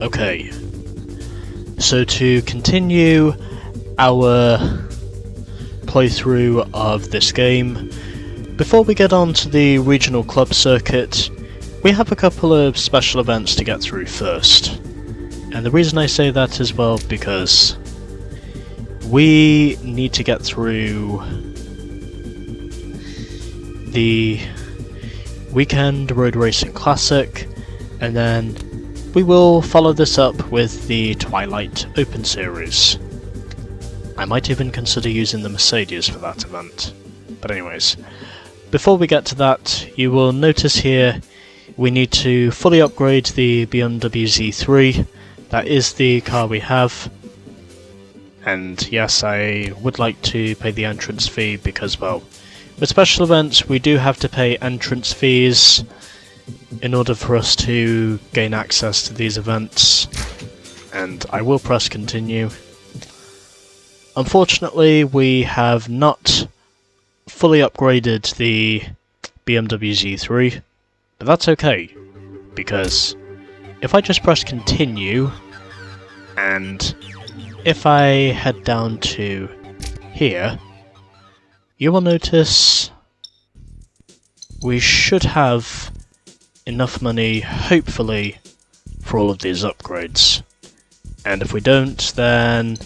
Okay, so to continue our playthrough of this game, before we get on to the regional club circuit, we have a couple of special events to get through first. And the reason I say that is, well, because we need to get through the Weekend Road Racing Classic, and then we will follow this up with the Twilight Open Series. I might even consider using the Mercedes for that event. But anyways, before we get to that, you will notice here we need to fully upgrade the BMW Z3. That is the car we have. And yes, I would like to pay the entrance fee because, well, with special events we do have to pay entrance fees in order for us to gain access to these events. And I will press continue. Unfortunately, we have not fully upgraded the BMW Z3, but that's okay, because if I just press continue, and if I head down to here, you will notice we should have enough money, hopefully, for all of these upgrades. And if we don't, then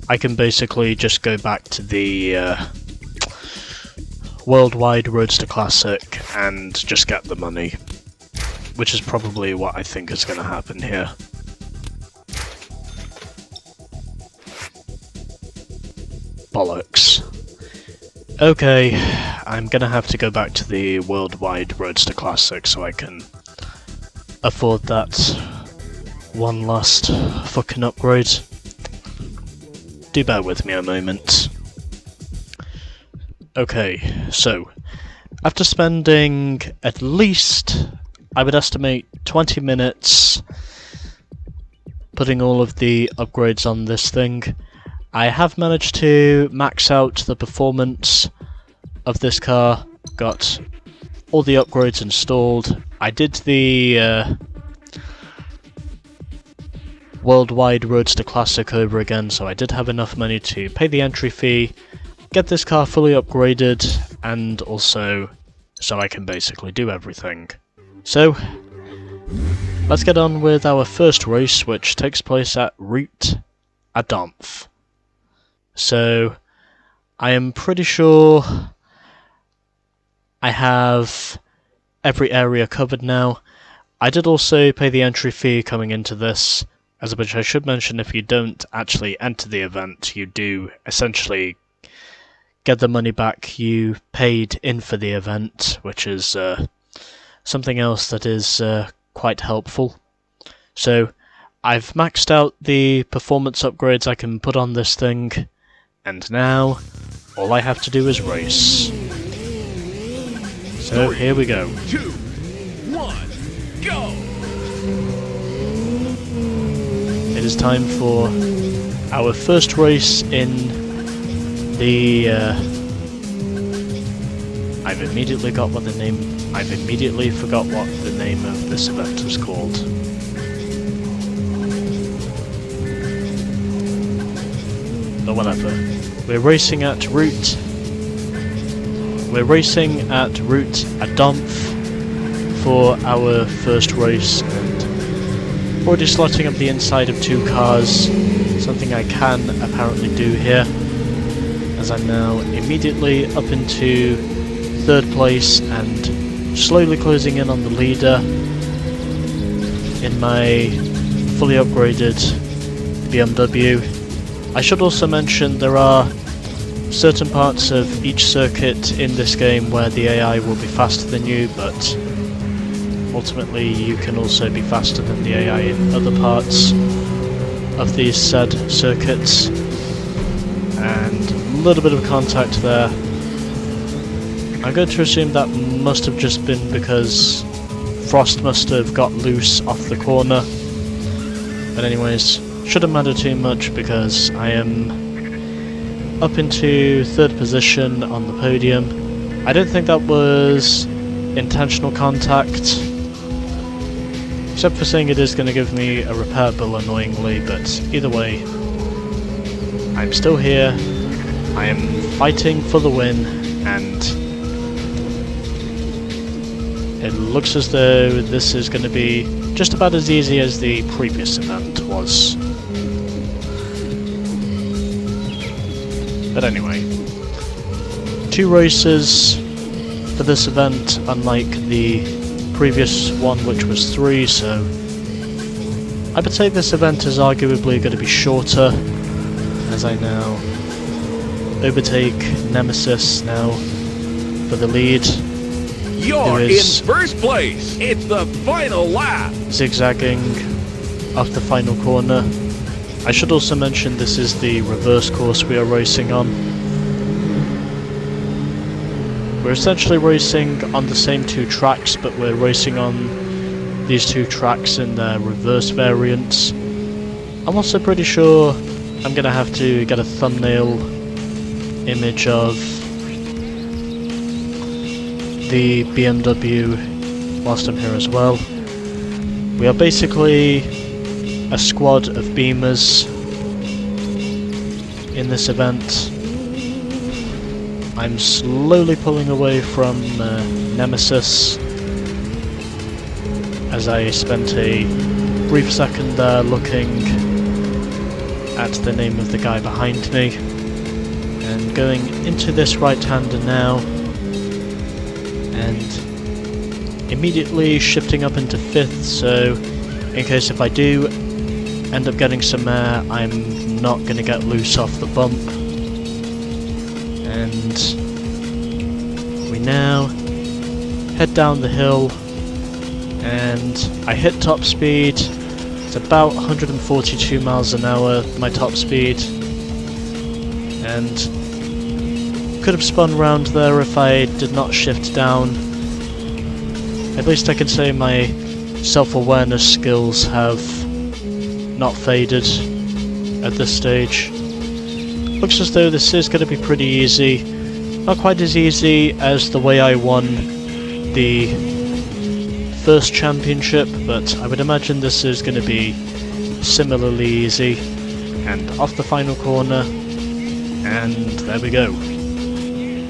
I can basically just go back to the Worldwide Roadster Classic and just get the money, which is probably what I think is going to happen here. Bollocks. Okay, I'm gonna have to go back to the Worldwide Roadster Classic so I can afford that one last fucking upgrade. Do bear with me a moment. Okay, so after spending at least, I would estimate, 20 minutes putting all of the upgrades on this thing, I have managed to max out the performance of this car, got all the upgrades installed. I did the Worldwide Roadster Classic over again, so I did have enough money to pay the entry fee, get this car fully upgraded, and also so I can basically do everything. So, let's get on with our first race, which takes place at Route Adomf. So, I am pretty sure I have every area covered now. I did also pay the entry fee coming into this, as which I should mention, if you don't actually enter the event, you do essentially get the money back you paid in for the event, which is something else that is quite helpful. So, I've maxed out the performance upgrades I can put on this thing, and now all I have to do is race. So here we go. 2, 1, go! It is time for our first race in the I've immediately forgot what the name of this event was called. But whatever. We're racing at Route Adomf for our first race, and already slotting up the inside of 2 cars, something I can apparently do here, as I'm now immediately up into 3rd place and slowly closing in on the leader in my fully upgraded BMW. I should also mention there are certain parts of each circuit in this game where the AI will be faster than you, but ultimately you can also be faster than the AI in other parts of these said circuits. And a little bit of contact there. I'm going to assume that must have just been because Frost must have got loose off the corner. But anyways, shouldn't matter too much because I am up into 3rd position on the podium. I don't think that was intentional contact, Except for saying it is going to give me a repair bill annoyingly, but either way, I'm still here, I am fighting for the win, and it looks as though this is going to be just about as easy as the previous event was. But anyway, 2 races for this event, unlike the previous one which was 3, so I would say this event is arguably going to be shorter, as I now overtake Nemesis now for the lead. You're in first place! It's the final lap! Zigzagging off the final corner. I should also mention this is the reverse course we are racing on. We're essentially racing on the same 2 tracks, but we're racing on these 2 tracks in their reverse variants. I'm also pretty sure I'm gonna have to get a thumbnail image of the BMW whilst I'm here as well. We are basically a squad of beamers in this event. I'm slowly pulling away from Nemesis as I spent a brief second there looking at the name of the guy behind me, and going into this right-hander now and immediately shifting up into 5th, so in case if I do end up getting some air, I'm not going to get loose off the bump. And we now head down the hill, and I hit top speed. It's about 142 miles an hour, my top speed, and could have spun round there if I did not shift down. At least I can say my self-awareness skills have not faded at this stage. Looks as though this is going to be pretty easy. Not quite as easy as the way I won the first championship, but I would imagine this is going to be similarly easy. And off the final corner, and there we go.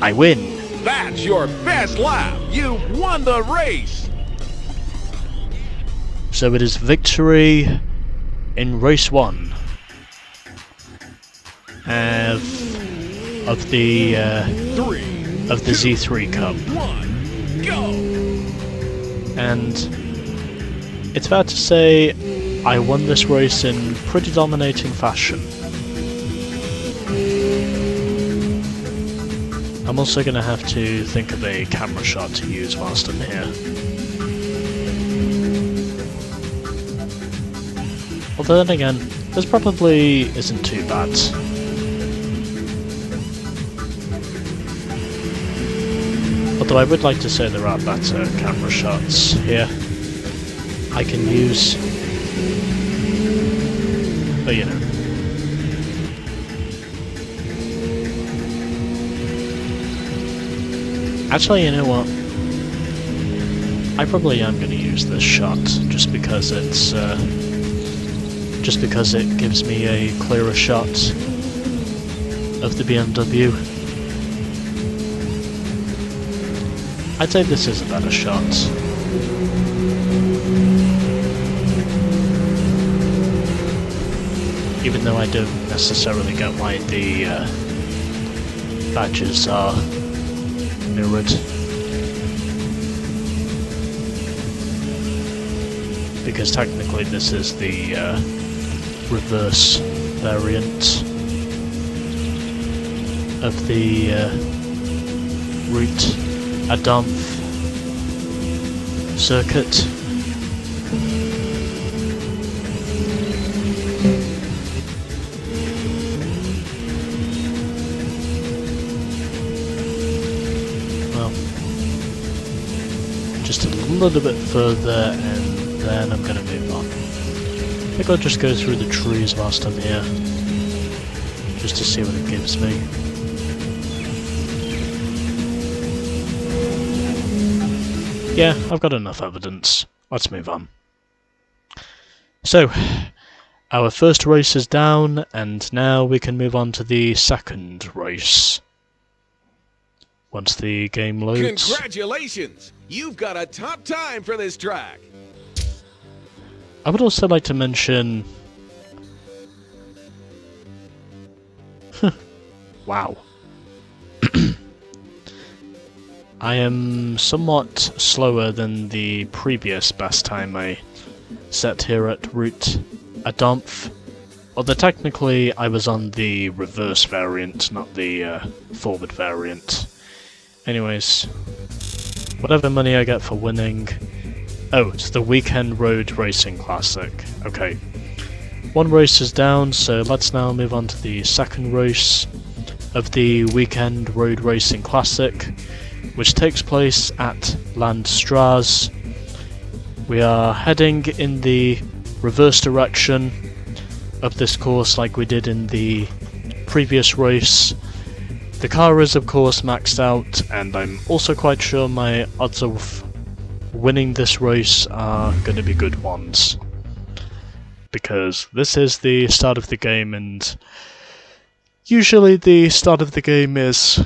I win! That's your best lap! You won the race! So it is victory in race 1. Of the Z3 Cup. 1, go! And it's fair to say I won this race in pretty dominating fashion. I'm also going to have to think of a camera shot to use whilst I'm here. Although then again, this probably isn't too bad. Although I would like to say there are better camera shots here I can use. But you know. Actually, you know what? I probably am going to use this shot just because it's just because it gives me a clearer shot of the BMW. I'd say this is a better shot. Even though I don't necessarily get why the badges are mirrored. Because technically this is the reverse variant of the route Adamf circuit. Well, just a little bit further and then I'm going to move on. I think I'll just go through the trees whilst I'm here, just to see what it gives me. Yeah, I've got enough evidence. Let's move on. So, our first race is down, and now we can move on to the second race. Once the game loads. Congratulations! You've got a top time for this track. I would also like to mention... Wow. I am somewhat slower than the previous best time I set here at Route Adomf. Although technically I was on the reverse variant, not the forward variant. Anyways, whatever money I get for winning... Oh, it's the Weekend Road Racing Classic. Okay. One race is down, so let's now move on to the second race of the Weekend Road Racing Classic, which takes place at Landstrasse. We are heading in the reverse direction of this course like we did in the previous race. The car is of course maxed out, and I'm also quite sure my odds of winning this race are going to be good ones. Because this is the start of the game, and usually the start of the game is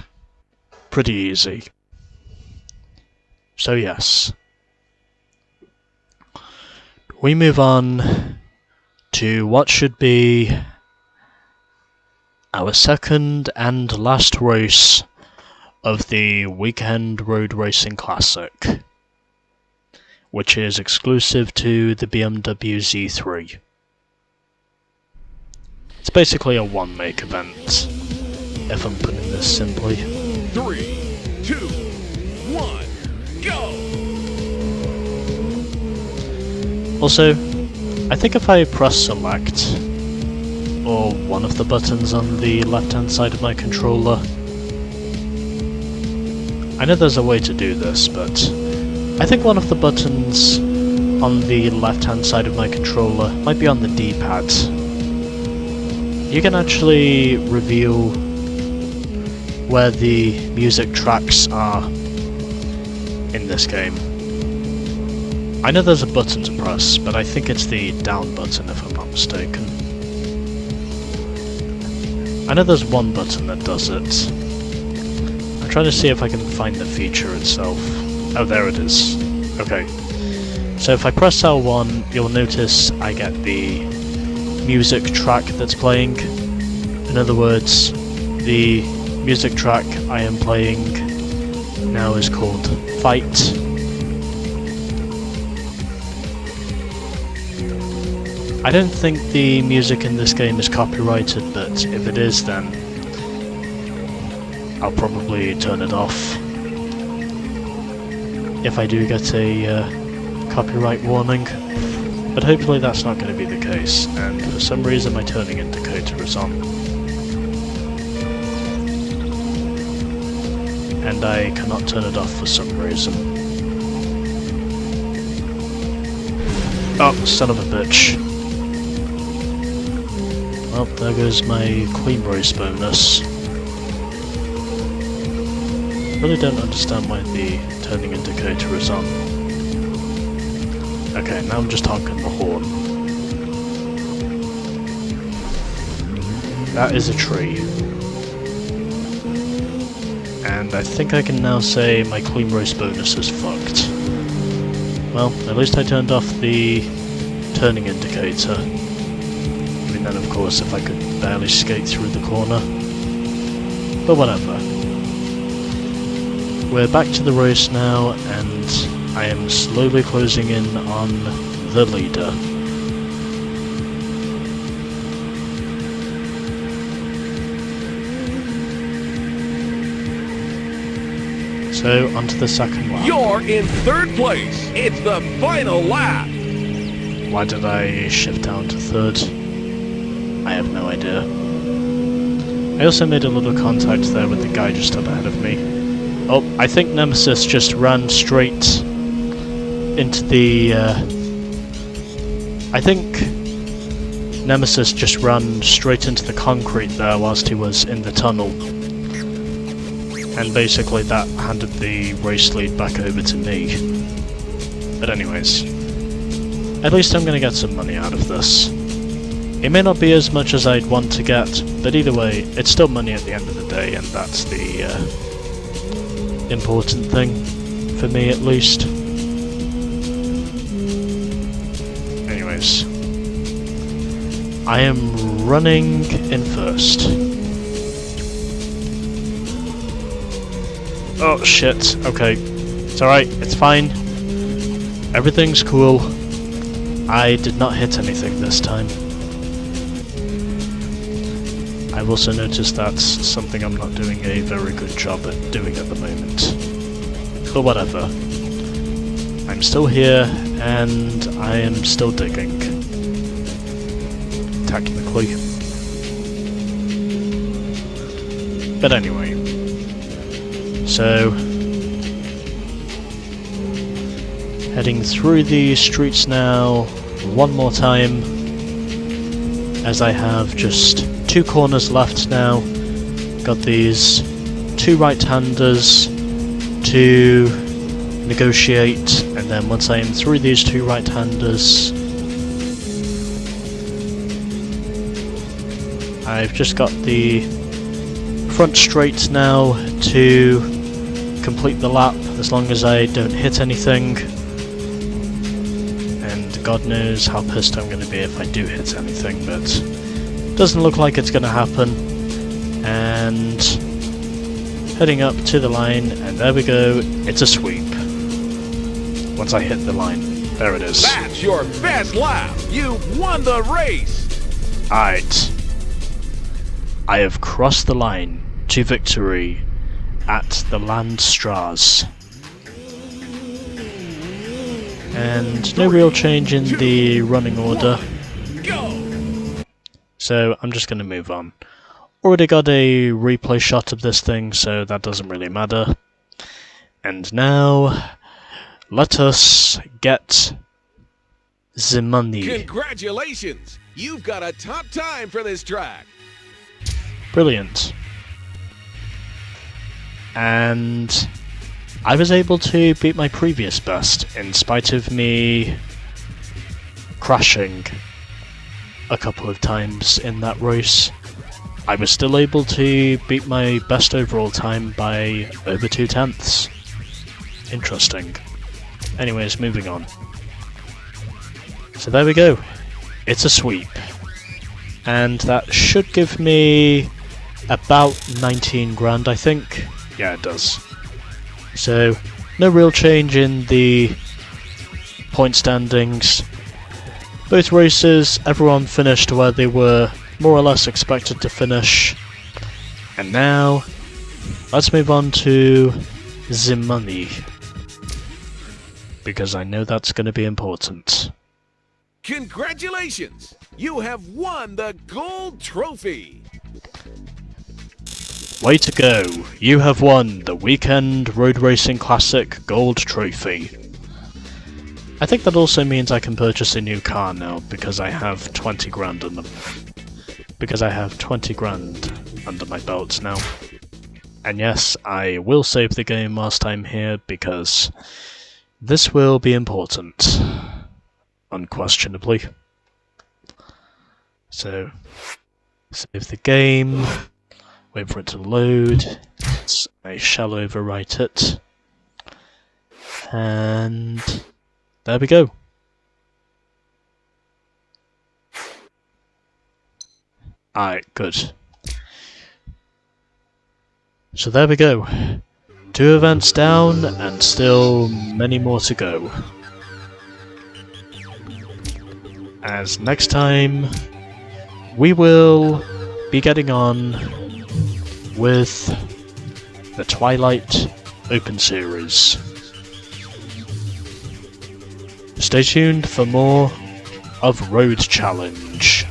pretty easy. So yes. We move on to what should be our second and last race of the Weekend Road Racing Classic, which is exclusive to the BMW Z3. It's basically a one-make event, if I'm putting this simply. 3, 2, 1, go! Also, I think if I press select, or one of the buttons on the left-hand side of my controller, I know there's a way to do this, but I think one of the buttons on the left-hand side of my controller might be on the D-pad. You can actually reveal where the music tracks are in this game. I know there's a button to press, but I think it's the down button if I'm not mistaken. I know there's one button that does it. I'm trying to see if I can find the feature itself. Oh, there it is. Okay. So if I press L1, you'll notice I get the music track that's playing. In other words, the music track I am playing now is called Fight. I don't think the music in this game is copyrighted, but if it is, then I'll probably turn it off if I do get a copyright warning. But hopefully that's not going to be the case, and for some reason my turning indicator is on. And I cannot turn it off for some reason. Oh, son of a bitch. Well, there goes my clean race bonus. Really don't understand why the turning indicator is on. Okay, now I'm just honking the horn. That is a tree. And I think I can now say my clean race bonus is fucked. Well, at least I turned off the turning indicator. And then of course if I could barely skate through the corner. But whatever. We're back to the race now, and I am slowly closing in on the leader. So, onto the second lap. You're in third place. It's the final lap. Why did I shift down to third? I have no idea. I also made a little contact there with the guy just up ahead of me. Oh, I think Nemesis just ran straight into the... I think Nemesis just ran straight into the concrete there whilst he was in the tunnel. And basically that handed the race lead back over to me. But anyways. at least I'm going to get some money out of this. It may not be as much as I'd want to get, but either way, it's still money at the end of the day, and that's the important thing, for me at least. Anyways, I am running in first. Oh shit, okay. It's alright, it's fine. Everything's cool. I did not hit anything this time. I've also noticed that's something I'm not doing a very good job at doing at the moment. But whatever. I'm still here, and I am still digging. Technically. But anyway. So, heading through the streets now one more time, as I have just 2 corners left now. Got these 2 right-handers to negotiate, and then once I am through these 2 right-handers, I've just got the front straight now to complete the lap, as long as I don't hit anything. And God knows how pissed I'm going to be if I do hit anything, but doesn't look like it's going to happen. And heading up to the line, and there we go, it's a sweep. Once I hit the line, there it is. That's your best lap! You've won the race! Alright. I have crossed the line to victory at the Landstraße. And no real change in the running order. Go! So I'm just going to move on. Already got a replay shot of this thing, so that doesn't really matter. And now, let us get the money. Congratulations! You've got a top time for this track! Brilliant. And I was able to beat my previous best, in spite of me crashing a couple of times in that race. I was still able to beat my best overall time by over 2/10. Interesting. Anyways, moving on. So there we go. It's a sweep. And that should give me about 19 grand, I think. Yeah, it does. So, no real change in the point standings. Both races, everyone finished where they were more or less expected to finish. And now, let's move on to the money, because I know that's going to be important. Congratulations! You have won the gold trophy! Way to go! You have won the Weekend Road Racing Classic Gold Trophy. I think that also means I can purchase a new car now, because I have 20 grand in them. Because I have 20 grand under my belt now. And yes, I will save the game whilst I'm here, because this will be important. Unquestionably. So, save the game, wait for it to load, I shall overwrite it, and there we go. Alright, good. So there we go. 2 events down, and still many more to go. As next time, we will be getting on with the Twilight Open Series. Stay tuned for more of Road Challenge.